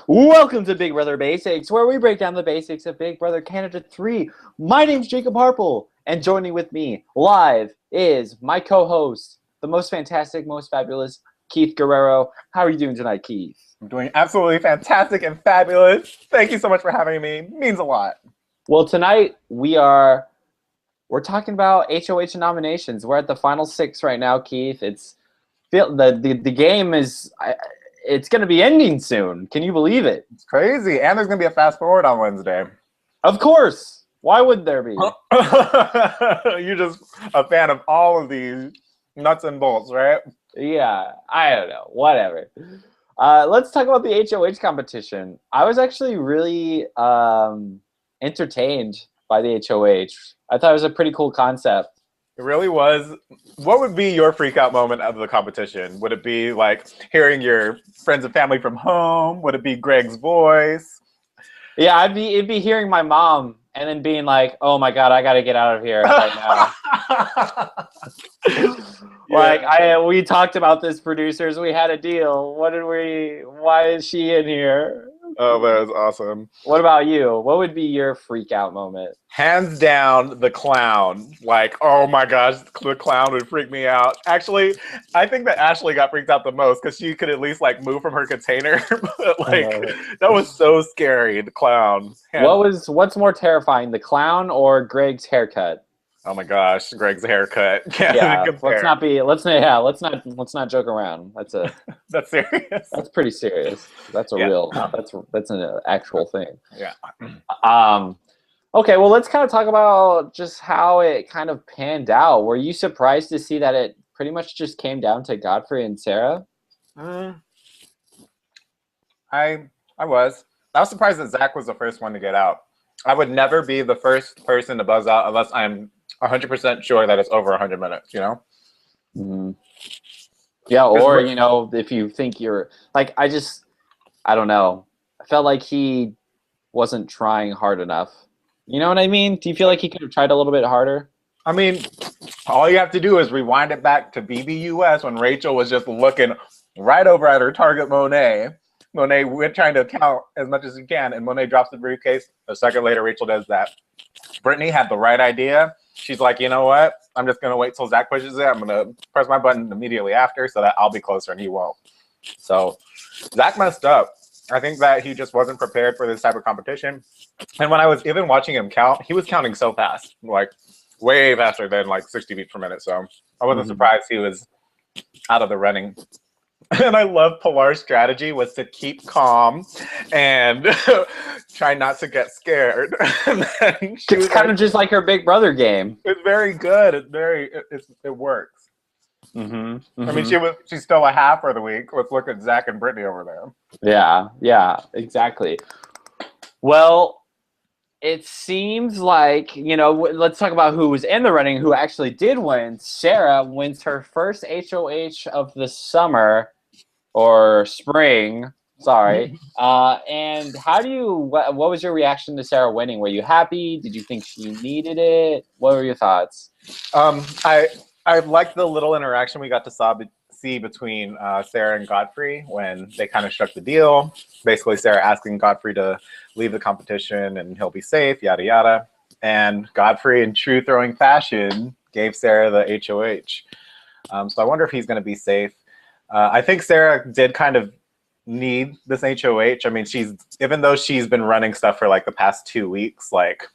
Welcome to Big Brother Basics, where we break down the basics of Big Brother Canada 3. My name's Jacob Harple, and joining with me live is my co-host, the most fantastic, most fabulous Keith Guerrero. How are you doing tonight, Keith? I'm doing absolutely fantastic and fabulous. Thank you so much for having me. It means a lot. Well, tonight we're talking about HOH nominations. We're at the final 6 right now, Keith. The game is it's going to be ending soon. Can you believe it? It's crazy. And there's going to be a fast forward on Wednesday. Of course. Why would there be? You're just a fan of all of these nuts and bolts, right? Yeah, I don't know. Whatever. Let's talk about the HOH competition. I was actually really entertained by the HOH. I thought it was a pretty cool concept. It really was. What would be your freak out moment of the competition? Would it be like hearing your friends and family from home? Would it be Greg's voice? Yeah, it'd be hearing my mom and then being like, "Oh my god, I got to get out of here right now." We talked about this, producers. We had a deal. Why is she in here? Oh, that was awesome. What about you? What would be your freak out moment? Hands down, the clown. Like, oh my gosh, the clown would freak me out. Actually, I think that Ashley got freaked out the most because she could at least like move from her container. But that was so scary. The clown. What's more terrifying, the clown or Greg's haircut? Oh my gosh, Greg's haircut. Yeah, let's not joke around. That's serious. That's pretty serious. That's that's an actual thing. Yeah. Okay, well, let's kind of talk about just how it kind of panned out. Were you surprised to see that it pretty much just came down to Godfrey and Sarah? I was. I was surprised that Zach was the first one to get out. I would never be the first person to buzz out unless I'm 100% sure that it's over 100 minutes, you know? Mm-hmm. Yeah, or, if you think you're... Like, I don't know. I felt like he wasn't trying hard enough. You know what I mean? Do you feel like he could have tried a little bit harder? I mean, all you have to do is rewind it back to BBUS when Rachel was just looking right over at her target, Monet. Monet, we're trying to count as much as you can, and Monet drops the briefcase. A second later, Rachel does that. Brittany had the right idea. She's like, you know what? I'm just going to wait till Zach pushes it. I'm going to press my button immediately after so that I'll be closer and he won't. So Zach messed up. I think that he just wasn't prepared for this type of competition. And when I was even watching him count, he was counting so fast, like way faster than like 60 beats per minute. So I wasn't surprised he was out of the running. And I love Pilar's strategy was to keep calm and try not to get scared. It's kind of just like her Big Brother game. It's very good. It works. Mm-hmm. I mean, she's still a half for the week. Let's look at Zach and Brittany over there. Yeah, exactly. Well, it seems like, let's talk about who was in the running, who actually did win. Sarah wins her first HOH of the summer or spring. Sorry. And what was your reaction to Sarah winning? Were you happy? Did you think she needed it? What were your thoughts? I liked the little interaction we got to see between Sarah and Godfrey when they kind of struck the deal. Basically, Sarah asking Godfrey to leave the competition and he'll be safe, yada, yada. And Godfrey, in true throwing fashion, gave Sarah the HOH. So I wonder if he's going to be safe. I think Sarah did kind of need this HOH. I mean, even though she's been running stuff for like the past 2 weeks, like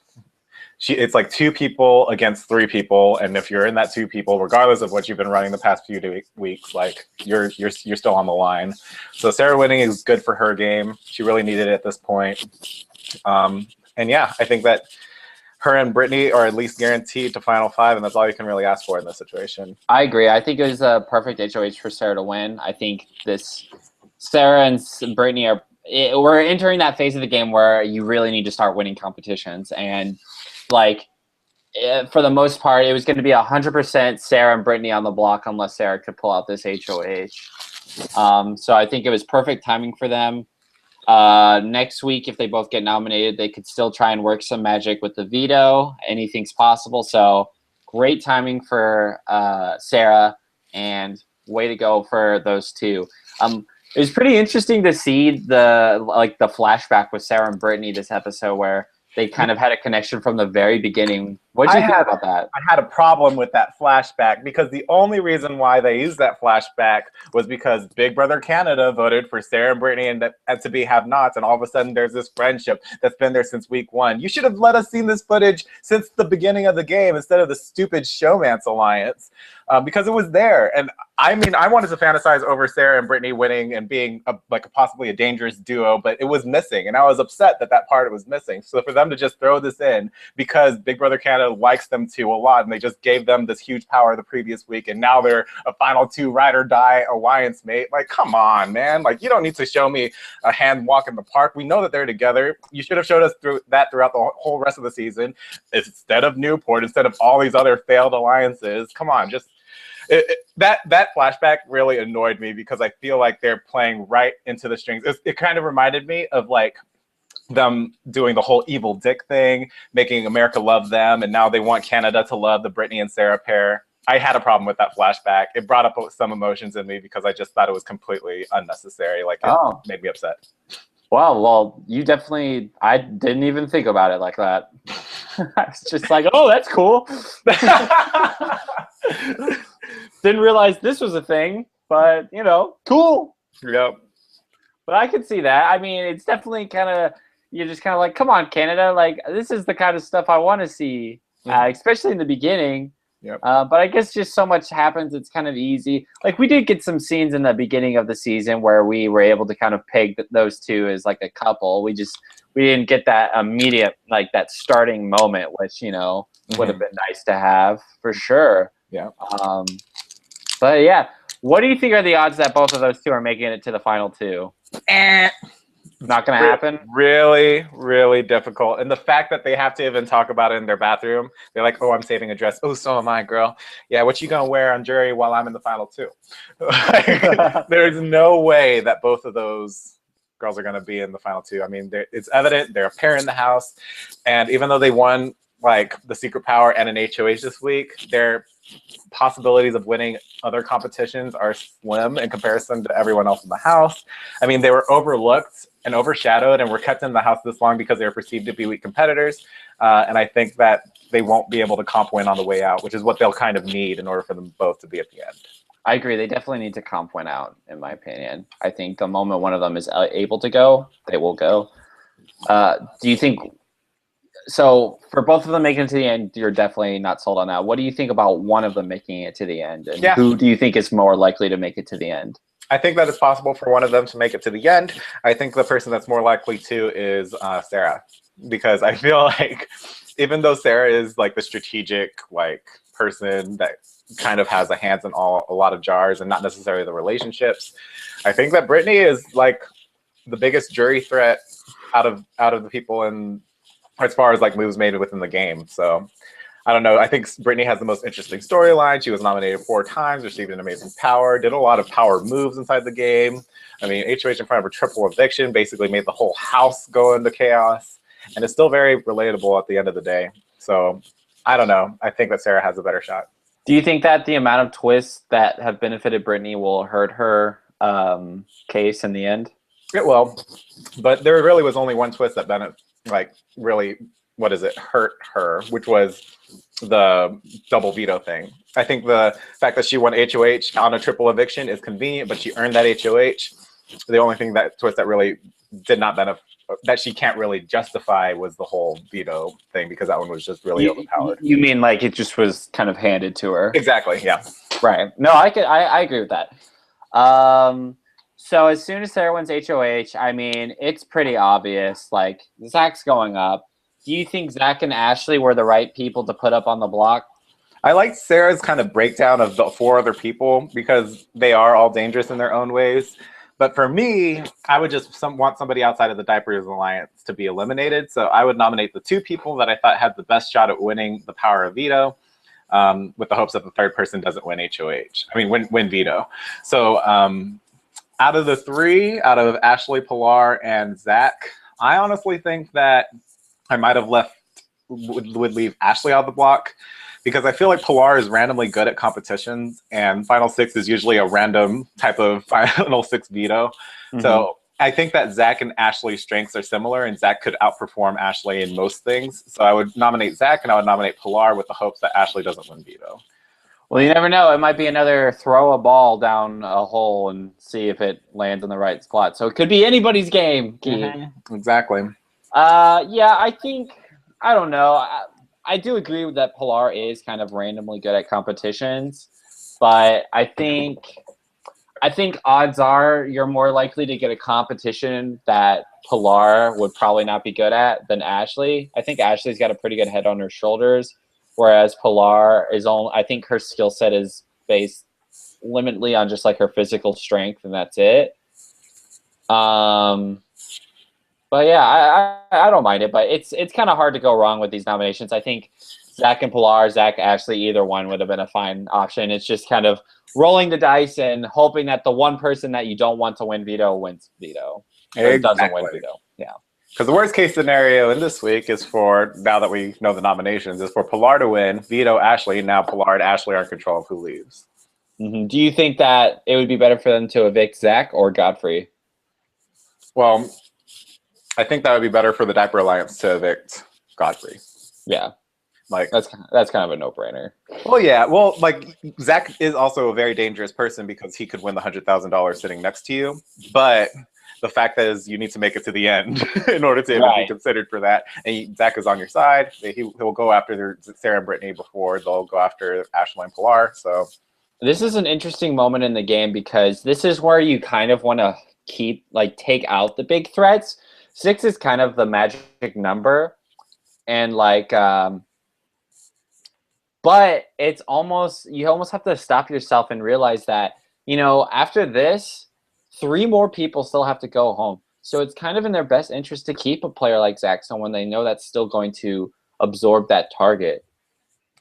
it's like 2 people against 3 people, and if you're in that 2 people, regardless of what you've been running the past few weeks, like you're still on the line. So Sarah winning is good for her game. She really needed it at this point. And yeah, I think that her and Brittany are at least guaranteed to Final 5, and that's all you can really ask for in this situation. I agree. I think it was a perfect HOH for Sarah to win. I think Sarah and Brittany we're entering that phase of the game where you really need to start winning competitions, and for the most part, it was going to be 100% Sarah and Brittany on the block unless Sarah could pull out this HOH. So I think it was perfect timing for them. Next week, if they both get nominated, they could still try and work some magic with the veto. Anything's possible. So great timing for Sarah, and way to go for those two. It was pretty interesting to see the flashback with Sarah and Brittany this episode where they kind of had a connection from the very beginning. What did you think about that? I had a problem with that flashback because the only reason why they used that flashback was because Big Brother Canada voted for Sarah and Brittany and to be have-nots, and all of a sudden there's this friendship that's been there since week 1. You should have let us see this footage since the beginning of the game instead of the stupid showmance alliance, because it was there. And I mean, I wanted to fantasize over Sarah and Brittany winning and being possibly a dangerous duo, but it was missing, and I was upset that part was missing. So for them to just throw this in because Big Brother Canada likes them to a lot, and they just gave them this huge power the previous week, and now they're a final 2 ride or die alliance mate. Like, come on, man! Like, you don't need to show me a hand walk in the park. We know that they're together. You should have showed us throughout the whole rest of the season, instead of Newport, instead of all these other failed alliances. Come on, just. That flashback really annoyed me because I feel like they're playing right into the strings. It kind of reminded me of like them doing the whole evil dick thing, making America love them, and now they want Canada to love the Brittany and Sarah pair. I had a problem with that flashback. It brought up some emotions in me because I just thought it was completely unnecessary. Like, it made me upset. Wow, well, I didn't even think about it like that. I was just like, oh, that's cool. Didn't realize this was a thing, but, cool. Yep. But I could see that. I mean, it's definitely you're just kind of like, come on, Canada. Like, this is the kind of stuff I want to see, especially in the beginning. Yep. But I guess just so much happens, it's kind of easy. Like, we did get some scenes in the beginning of the season where we were able to kind of peg those two as like a couple. We didn't get that immediate, like that starting moment, which, would have been nice to have for sure. Yeah. But yeah, what do you think are the odds that both of those two are making it to the final 2? Not going to happen? Really, really difficult. And the fact that they have to even talk about it in their bathroom, they're like, oh, I'm saving a dress. Oh, so am I, girl. Yeah, what you going to wear on jury while I'm in the final 2? There's no way that both of those girls are going to be in the final 2. I mean, it's evident. They're a pair in the house. And even though they won like the Secret Power and an HOH this week, their possibilities of winning other competitions are slim in comparison to everyone else in the house. I mean, they were overlooked and overshadowed and were kept in the house this long because they were perceived to be weak competitors. And I think that they won't be able to comp win on the way out, which is what they'll kind of need in order for them both to be at the end. I agree. They definitely need to comp win out, in my opinion. I think the moment one of them is able to go, they will go. Do you think... So for both of them making it to the end, you're definitely not sold on that. What do you think about one of them making it to the end? And who do you think is more likely to make it to the end? I think that it's possible for one of them to make it to the end. I think the person that's more likely to is Sarah, because I feel like even though Sarah is like the strategic person that kind of has a hands in a lot of jars and not necessarily the relationships, I think that Brittany is like the biggest jury threat out of the people in, as far as like moves made within the game. So I don't know. I think Brittany has the most interesting storyline. She was nominated 4 times, received an amazing power, did a lot of power moves inside the game. I mean, HOH in front of a triple eviction basically made the whole house go into chaos, and it's still very relatable at the end of the day. So I don't know. I think that Sarah has a better shot. Do you think that the amount of twists that have benefited Brittany will hurt her case in the end? It will, but there really was only one twist that really, hurt her, which was the double veto thing. I think the fact that she won HOH on a triple eviction is convenient, but she earned that HOH. The only thing twist that really did not benefit, that she can't really justify, was the whole veto thing, because that one was just really overpowered. You mean like it just was kind of handed to her? Exactly, yeah. Right. No, I agree with that. So as soon as Sarah wins HOH, I mean, it's pretty obvious. Like, Zach's going up. Do you think Zach and Ashley were the right people to put up on the block? I liked Sarah's kind of breakdown of the 4 other people because they are all dangerous in their own ways. But for me, I would just want somebody outside of the Diapers Alliance to be eliminated. So I would nominate the 2 people that I thought had the best shot at winning the power of veto, with the hopes that the 3rd person doesn't win HOH. I mean, win veto. So out of the 3, out of Ashley, Pilar, and Zach, I honestly think that I might have would leave Ashley on the block, because I feel like Pilar is randomly good at competitions, and Final Six is usually a random type of Final Six veto. So I think that Zach and Ashley's strengths are similar, and Zach could outperform Ashley in most things. So I would nominate Zach, and I would nominate Pilar with the hopes that Ashley doesn't win veto. Well, you never know. It might be another throw a ball down a hole and see if it lands in the right spot. So it could be anybody's game, Keith. Exactly. Yeah, I think, I don't know. I do agree that Pilar is kind of randomly good at competitions, but I think odds are you're more likely to get a competition that Pilar would probably not be good at than Ashley. I think Ashley's got a pretty good head on her shoulders, whereas Pilar is only, I think her skill set is based limitedly on just like her physical strength, and that's it. But yeah, I don't mind it, but it's kind of hard to go wrong with these nominations. I think Zach and Pilar, Zach, Ashley, either one would have been a fine option. It's just kind of rolling the dice and hoping that the one person that you don't want to win veto wins veto. Or doesn't win veto. Yeah. Because the worst case scenario in this week is for, now that we know the nominations, is for Pilar to win, veto Ashley. Now Pilar and Ashley are in control of who leaves. Do you think that it would be better for them to evict Zach or Godfrey? Well, I think that would be better for the Diaper Alliance to evict Godfrey. Yeah. Like that's kind of a no-brainer. Well, yeah. Well, like Zach is also a very dangerous person because he could win the $100,000 sitting next to you. But the fact is, you need to make it to the end in order to even be considered for that. And Zach is on your side. He'll go after Sarah and Brittany before they'll go after Ashley and Pilar. So this is an interesting moment in the game because this is where you kind of want to take out the big threats. 6 is kind of the magic number, and but it's almost, you almost have to stop yourself and realize that, after this, 3 more people still have to go home. So it's kind of in their best interest to keep a player like Zach, someone they know that's still going to absorb that target.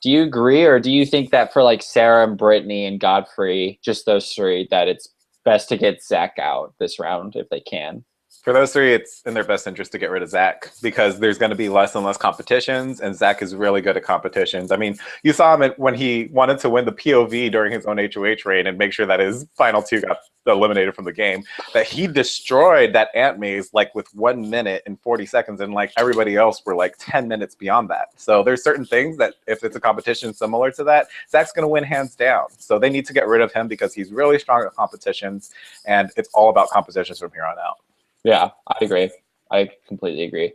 Do you agree, or do you think that for like Sarah and Brittany and Godfrey, just those 3, that it's best to get Zach out this round if they can? For those 3, it's in their best interest to get rid of Zach because there's going to be less and less competitions, and Zach is really good at competitions. I mean, you saw him when he wanted to win the POV during his own HOH reign and make sure that his final 2 got eliminated from the game, that he destroyed that ant maze like with 1 minute and 40 seconds, and like everybody else were like 10 minutes beyond that. So there's certain things that if it's a competition similar to that, Zach's going to win hands down. So they need to get rid of him because he's really strong at competitions, and it's all about competitions from here on out. Yeah, I agree. I completely agree.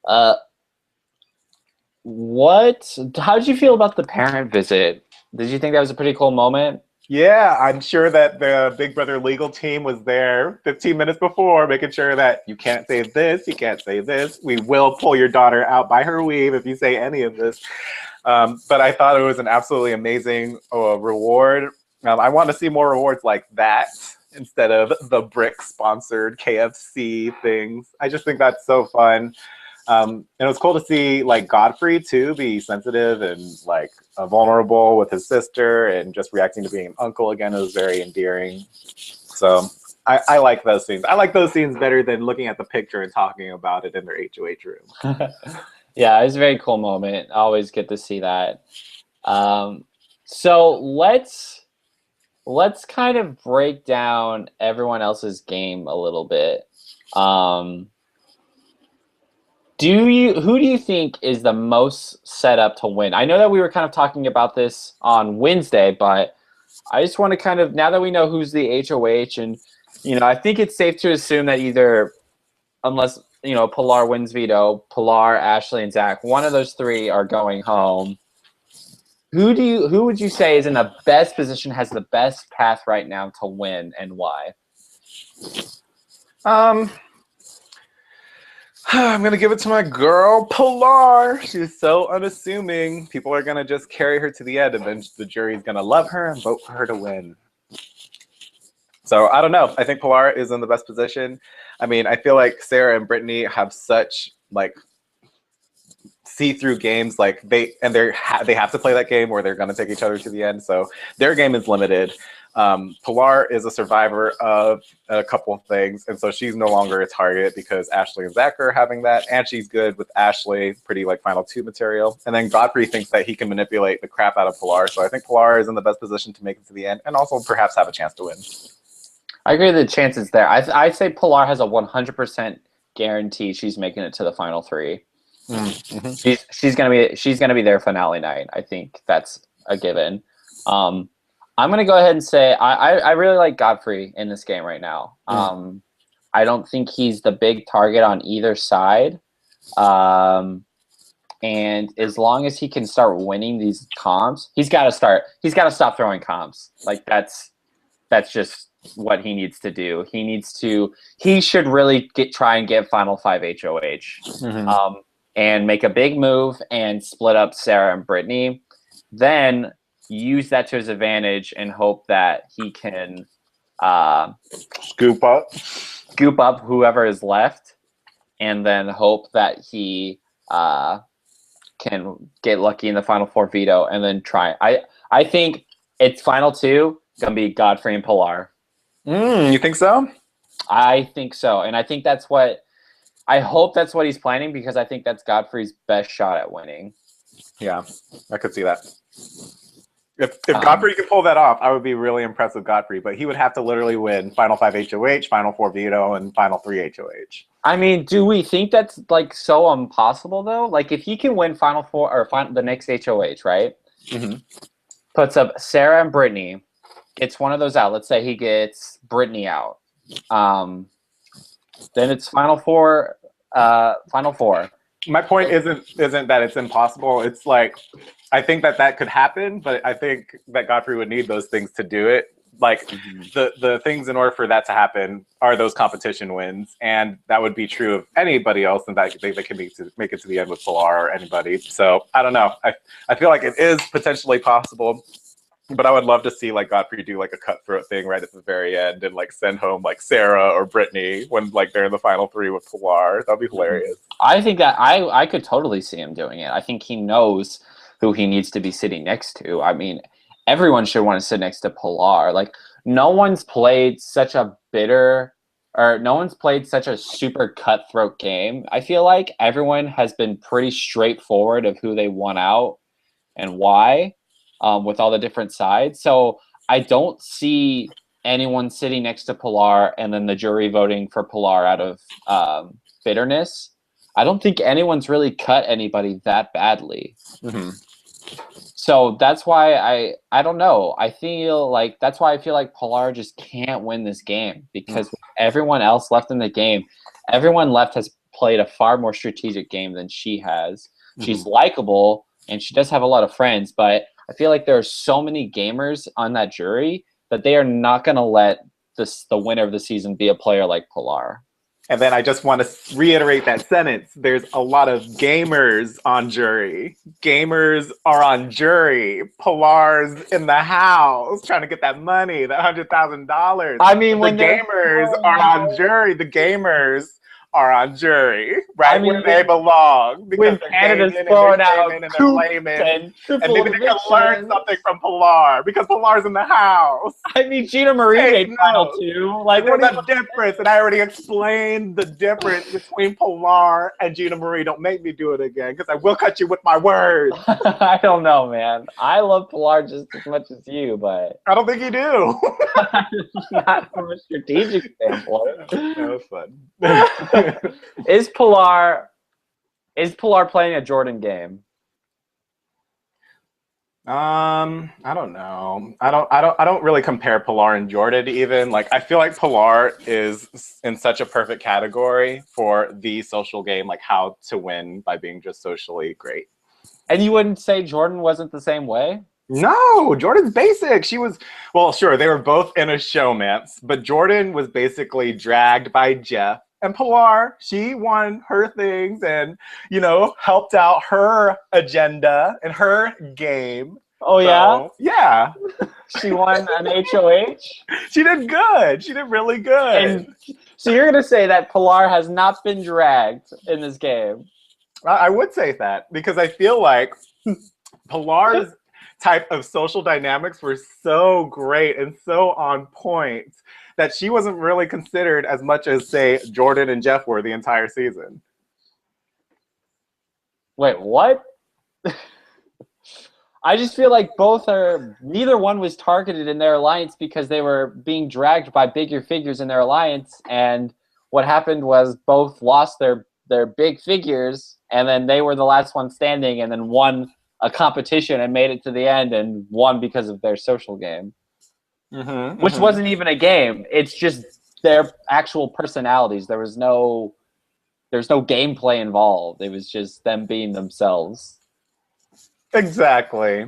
How did you feel about the parent visit? Did you think that was a pretty cool moment? Yeah, I'm sure that the Big Brother legal team was there 15 minutes before, making sure that you can't say this, you can't say this. We will pull your daughter out by her weave if you say any of this. But I thought it was an absolutely amazing reward. I want to see more rewards like that instead of the Brick-sponsored KFC things. I just think that's so fun. And it was cool to see like Godfrey too be sensitive and like vulnerable with his sister and just reacting to being an uncle again. It was very endearing. So I like those scenes. I like those scenes better than looking at the picture and talking about it in their HOH room. Yeah, it was a very cool moment. I always get to see that. So let's kind of break down everyone else's game a little bit. Who do you think is the most set up to win? I know that we were kind of talking about this on Wednesday, but I just want to kind of, now that we know who's the HOH, and I think it's safe to assume that either, unless Pilar wins veto, Pilar, Ashley, and Zach, one of those 3 are going home. Who would you say is in the best position, has the best path right now to win, and why? I'm going to give it to my girl, Pilar. She's so unassuming. People are going to just carry her to the end, and then the jury's going to love her and vote for her to win. So I don't know. I think Pilar is in the best position. I mean, I feel like Sarah and Brittany have such like see-through games, like they have to play that game where they're going to take each other to the end. So their game is limited. Pilar is a survivor of a couple of things, and so she's no longer a target because Ashley and Zach are having that, and she's good with Ashley, pretty like final two material. And then Godfrey thinks that he can manipulate the crap out of Pilar, so I think Pilar is in the best position to make it to the end, and also perhaps have a chance to win. I agree the chances there. I'd say Pilar has a 100% guarantee she's making it to the final three. Mm-hmm. She's gonna be there finale night. I think that's a given. I'm going to go ahead and say I really like Godfrey in this game right now. I don't think he's the big target on either side. And as long as he can start winning these comps, he's got to stop throwing comps. Like that's just what he needs to do. He should really try and get Final 5 HOH and make a big move and split up Sarah and Brittany. Then use that to his advantage and hope that he can scoop up whoever is left, and then hope that he can get lucky in the final four veto and then try. I think it's final two gonna be Godfrey and Pilar. You think so? I think so, and I think I hope that's what he's planning, because I think that's Godfrey's best shot at winning. Yeah, I could see that. If Godfrey can pull that off, I would be really impressed with Godfrey, but he would have to literally win Final 5 HOH, Final 4 veto, and Final 3 HOH. I mean, do we think that's like so impossible though? Like if he can win Final 4 or the next HOH, right? Puts up Sarah and Brittany, gets one of those out. Let's say he gets Brittany out. Then it's Final 4. My point isn't that it's impossible. It's like, I think that could happen, but I think that Godfrey would need those things to do it. Like the things in order for that to happen are those competition wins, and that would be true of anybody else, and that they can make it to the end with Pilar or anybody. So I don't know. I feel like it is potentially possible, but I would love to see like Godfrey do like a cutthroat thing right at the very end and like send home like Sarah or Brittany when like they're in the final three with Pilar. That'd be hilarious. I think that I could totally see him doing it. I think he knows who he needs to be sitting next to. I mean, everyone should want to sit next to Pilar. Like, no one's played such a super cutthroat game. I feel like everyone has been pretty straightforward of who they want out and why, with all the different sides. So I don't see anyone sitting next to Pilar and then the jury voting for Pilar out of bitterness. I don't think anyone's really cut anybody that badly. So that's why I don't know. I feel like that's why I feel like Pilar just can't win this game, because everyone else left in the game, everyone left has played a far more strategic game than she has. She's likable and she does have a lot of friends, but I feel like there are so many gamers on that jury that they are not going to let the winner of the season be a player like Pilar. And then I just want to reiterate that sentence. There's a lot of gamers on jury. Gamers are on jury. Pilar's in the house trying to get that money, that $100,000. I mean, when the gamers are on jury, the gamers are on jury, right? I mean, where they belong. Because when Canada's throwing out and maybe they can learn something from Pilar because Pilar's in the house. I mean, Gina Marie made final two. Like, what is the difference? And I already explained the difference between Pilar and Gina Marie. Don't make me do it again, because I will cut you with my words. I don't know, man. I love Pilar just as much as you, but I don't think you do. Not from a strategic standpoint. That was fun. Is Pilar playing a Jordan game? I don't know. I don't really compare Pilar and Jordan even. Like, I feel like Pilar is in such a perfect category for the social game, like how to win by being just socially great. And you wouldn't say Jordan wasn't the same way? No, Jordan's basic. She was, well, sure, they were both in a showmance, but Jordan was basically dragged by Jeff. And Pilar, she won her things and, you know, helped out her agenda and her game. Oh, yeah? Yeah. She won an HOH? She did good. She did really good. And so you're going to say that Pilar has not been dragged in this game? I would say that, because I feel like Pilar's type of social dynamics were so great and so on point that she wasn't really considered as much as, say, Jordan and Jeff were the entire season. Wait, what? I just feel like neither one was targeted in their alliance because they were being dragged by bigger figures in their alliance, and what happened was both lost their big figures, and then they were the last one standing, and then won a competition and made it to the end and won because of their social game, which wasn't even a game. It's just their actual personalities. There's no gameplay involved. It was just them being themselves. Exactly.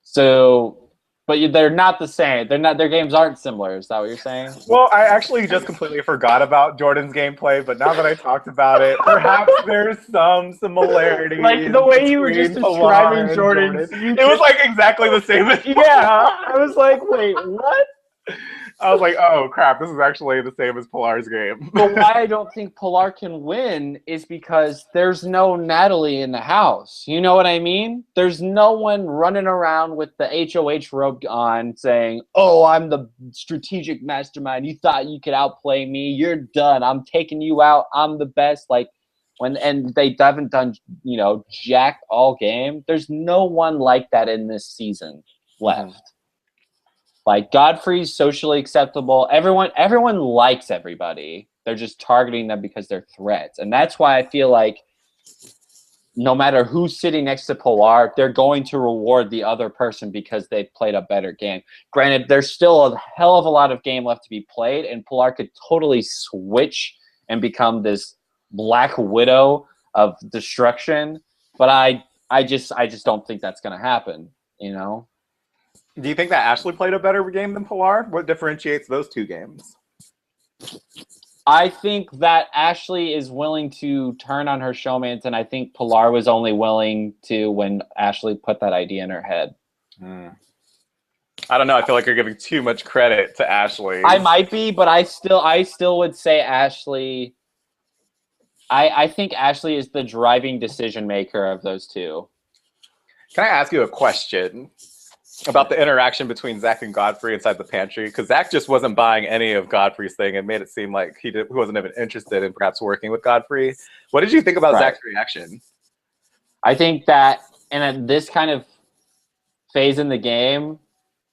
So, but they're not the same. They're not. Their games aren't similar. Is that what you're saying? Well, I actually just completely forgot about Jordan's gameplay, but now that I talked about it, perhaps there's some similarities. Like the way you were just describing Jordan. It was like exactly the same as Yeah, I was like, wait, what? I was like, oh crap, this is actually the same as Pilar's game. But why I don't think Pilar can win is because there's no Natalie in the house. You know what I mean? There's no one running around with the HOH robe on saying, oh, I'm the strategic mastermind. You thought you could outplay me. You're done. I'm taking you out. I'm the best. And they haven't done, jack all game. There's no one like that in this season left. Like, Godfrey's socially acceptable. Everyone likes everybody. They're just targeting them because they're threats. And that's why I feel like no matter who's sitting next to Pilar, they're going to reward the other person because they played a better game. Granted, there's still a hell of a lot of game left to be played, and Pilar could totally switch and become this Black Widow of destruction. But I just don't think that's going to happen, Do you think that Ashley played a better game than Pilar? What differentiates those two games? I think that Ashley is willing to turn on her showmans, and I think Pilar was only willing to when Ashley put that idea in her head. I don't know. I feel like you're giving too much credit to Ashley. I might be, but I still would say Ashley. I think Ashley is the driving decision maker of those two. Can I ask you a question about the interaction between Zach and Godfrey inside the pantry? Because Zach just wasn't buying any of Godfrey's thing and made it seem like he wasn't even interested in perhaps working with Godfrey. What did you think about Zach's reaction? I think that in this kind of phase in the game,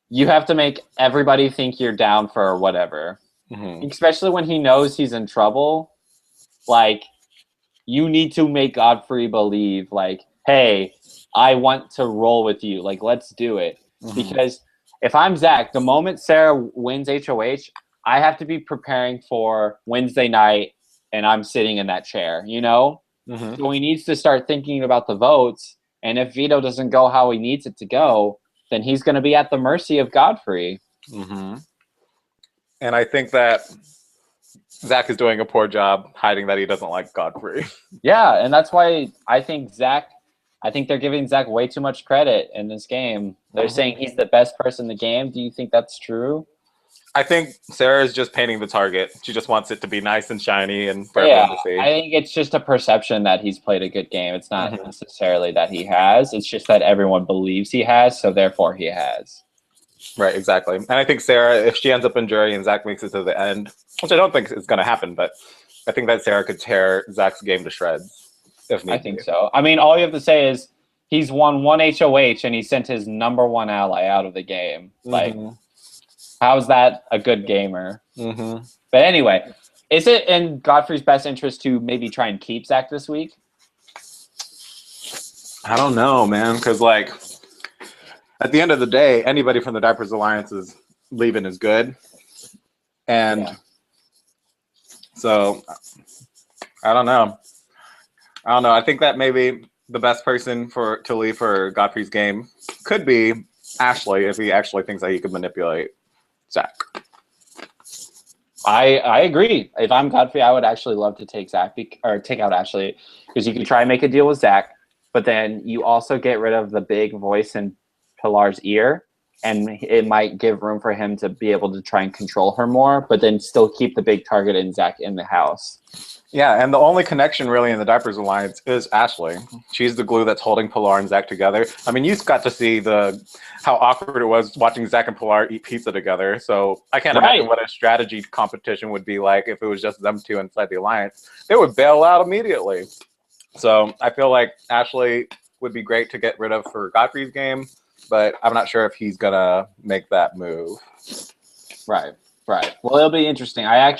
you have to make everybody think you're down for whatever. Especially when he knows he's in trouble. Like, you need to make Godfrey believe, like, hey, I want to roll with you. Like, let's do it. Because if I'm Zach, the moment Sarah wins HOH, I have to be preparing for Wednesday night, and I'm sitting in that chair, So he needs to start thinking about the votes, and if Vito doesn't go how he needs it to go, then he's going to be at the mercy of Godfrey. And I think that Zach is doing a poor job hiding that he doesn't like Godfrey. Yeah, and that's why I think they're giving Zach way too much credit in this game. They're saying he's the best person in the game. Do you think that's true? I think Sarah is just painting the target. She just wants it to be nice and shiny and for everyone to see. I think it's just a perception that he's played a good game. It's not necessarily that he has. It's just that everyone believes he has, so therefore he has. Right, exactly. And I think Sarah, if she ends up in jury and Zach makes it to the end, which I don't think is going to happen, but I think that Sarah could tear Zach's game to shreds. I think so. I mean, all you have to say is he's won one HOH and he sent his number one ally out of the game. Like, how's that a good gamer? But anyway, is it in Godfrey's best interest to maybe try and keep Zach this week? I don't know, man, because like at the end of the day, anybody from the Diapers Alliance is leaving is good, and so I don't know. I think that maybe the best person to leave for Godfrey's game could be Ashley if he actually thinks that he could manipulate Zach. I agree. If I'm Godfrey, I would actually love to take take out Ashley, because you can try and make a deal with Zach, but then you also get rid of the big voice in Pilar's ear, and it might give room for him to be able to try and control her more, but then still keep the big target in Zach in the house. Yeah, and the only connection really in the Diapers Alliance is Ashley. She's the glue that's holding Pilar and Zach together. I mean, you got to see how awkward it was watching Zach and Pilar eat pizza together. So I can't imagine what a strategy competition would be like if it was just them two inside the Alliance. They would bail out immediately. So I feel like Ashley would be great to get rid of for Godfrey's game, but I'm not sure if he's going to make that move. Right. Well, it'll be interesting. I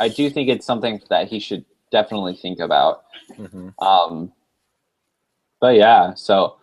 do think it's something that he should definitely think about. Mm-hmm. But yeah, so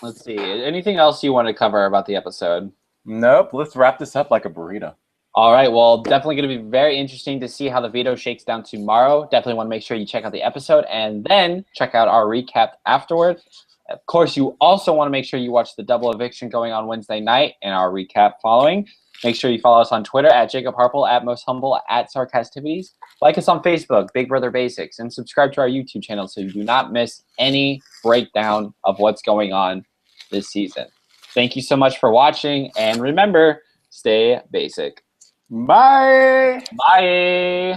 let's see. Anything else you want to cover about the episode? Nope. Let's wrap this up like a burrito. All right. Well, definitely going to be very interesting to see how the veto shakes down tomorrow. Definitely want to make sure you check out the episode and then check out our recap afterwards. Of course, you also want to make sure you watch the double eviction going on Wednesday night and our recap following. Make sure you follow us on Twitter at Jacob Harple, at Most Humble, at Sarcastivities. Like us on Facebook, Big Brother Basics, and subscribe to our YouTube channel so you do not miss any breakdown of what's going on this season. Thank you so much for watching, and remember, stay basic. Bye. Bye.